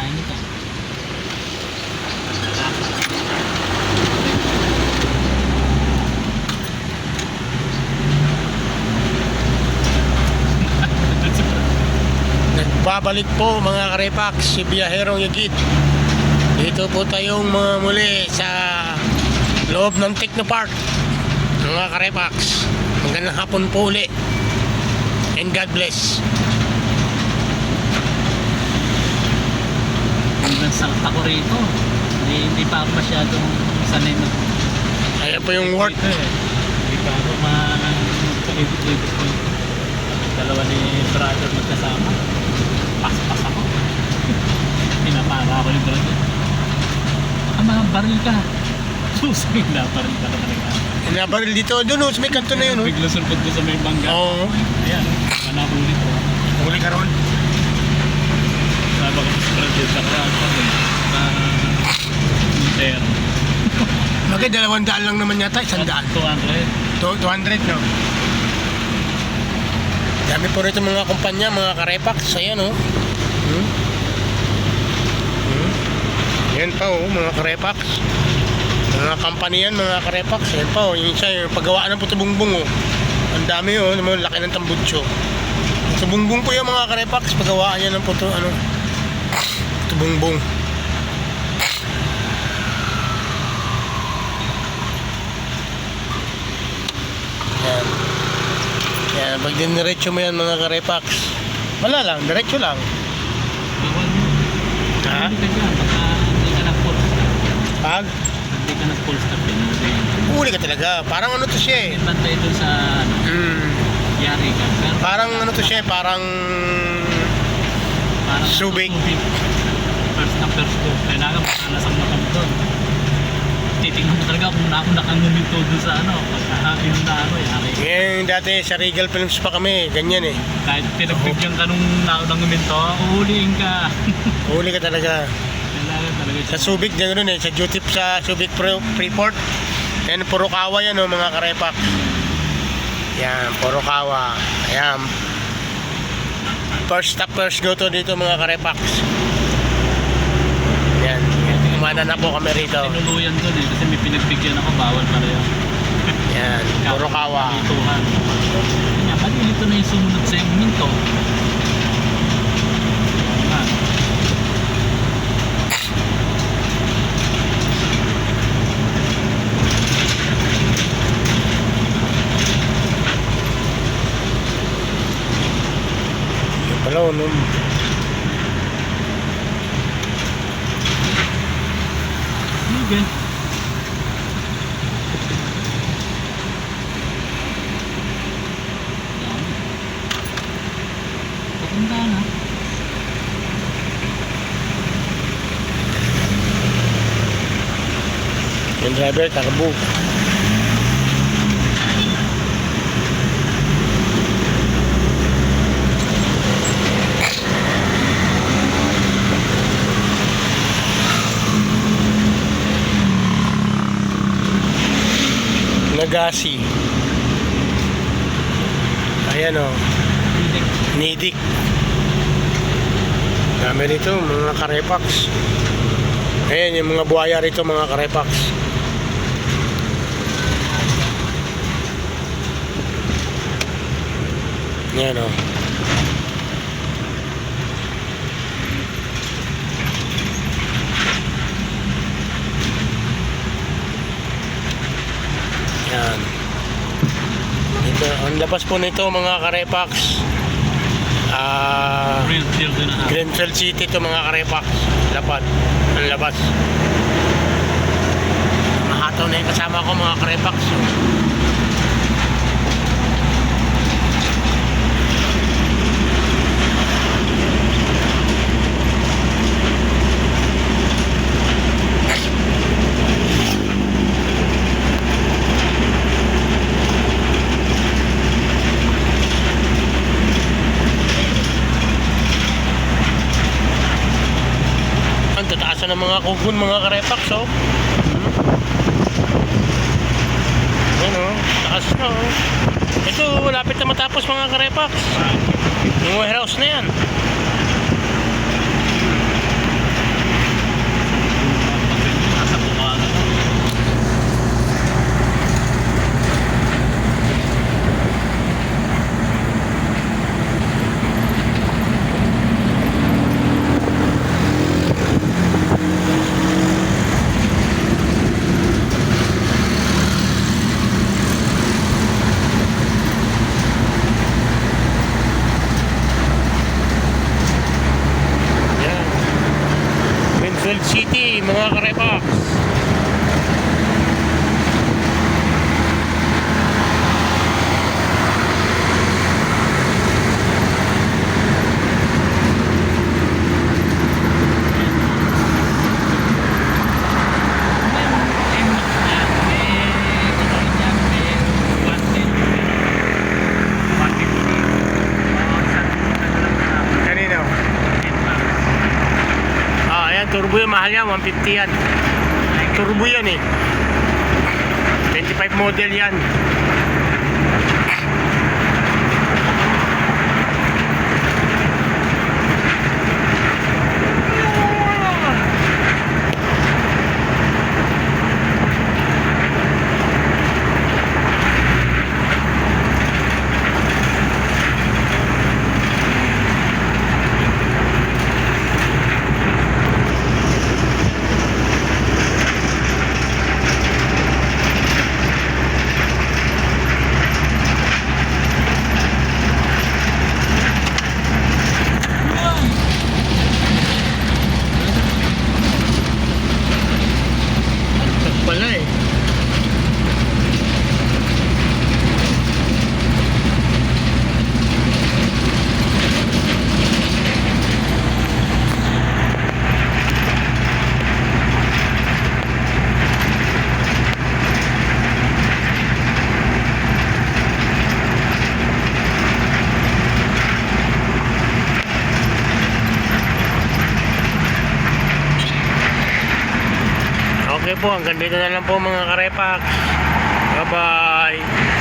kakain nito. Nagbabalik po mga karepax, si Biyaherong Yagid. Dito po tayong mga muli sa loob ng Technopark mga karepax. Magandang hapon po uli and God bless. Hanggang sa ako rito, hindi pa ako masyadong sanay mag Ayan po yung work. dito eh. Hindi pa ako mag-ibig-ibig ko. Dalawa ni brother magkasama. Pas-pas ako. Pinapara ako ni brother. Baka mabaril ka. Susay na, baril ka talaga. Nabaril dito, doon sa may kanto na yun. Bigla sulpot ko sa may bangga. Oo. Ayan, manahuli ko. Huli ka ron. Sabi ko sa brother, saka na meter. Bakit 200 lang naman yata, 100. 200. 200 no. Dami po rito mga kumpanya, mga karepax. Ayan o. Ayan pa o, mga karepax. Mga company yan, mga karepax. Ayan pa o, yung isa, yung paggawaan ng puto bungbong o. Ang dami o, laki ng tambutso. Sa bungbong po yung mga karepax, paggawaan yan ng puto bungbong. Ayan. Yan, pag diniretso mo yan mga karepax, wala lang, diretso lang. Bawal mo. Ha? Hindi ka dyan, baka hindi ka na-full stop. Pag Hindi ka na-full stop din. huli ka talaga, parang ano to siya eh. Bantay doon sa yari ka. Pero Parang ano to siya eh, parang Subic. First na first go. Kailangan makalasang na kami doon. Titingnan mo talaga kung ako nakanguminto doon sa pagkakain na yari. yung dati sa Regal Films pa kami, ganyan eh. Kahit pinagbigyan ka nung nakanguminto, uhuliin ka. Huli ka talaga. Kailangan talaga Sa Subic na ganoon eh, sa duty sa Subic Freeport. Yan, puro kawa yan o mga karepax. Yan, puro kawa. Ayan. First stop, first go to dito mga karepax. Yan, kumana na po kami rito. tinuluyan doon eh, kasi may pinagbigyan ako, bawal pa rin. Yan, puro kawa. Ituhan. Kanya, pag ito na yung sumunod sa yung minto. Hello, no. Okay. Papunta na. Yung driver, takbo. Nagasi. Ayan o. Nidik. Dami rito mga karepax. Ayan yung mga buhaya rito mga karepax. Ayan o. Yan. Ito, ang labas po nito mga karepax. Greenfield na ha. Greenfield City to mga karepax. Lapad. Ang labas. Mahataw na yung kasama ko mga karepax. Ang tataasan ng mga kugon mga karepax oh. Ayan oh, taas na oh. Ito, lapit na matapos mga karepax. Yung warehouse na yan. City, mga karepax. Kanino? Ayan, turbo yan, mahal yan, 150 yan. Turbo yan eh. 25 model yan. Pala eh. Okay po, hanggang dito na lang po mga karepax. Bye bye.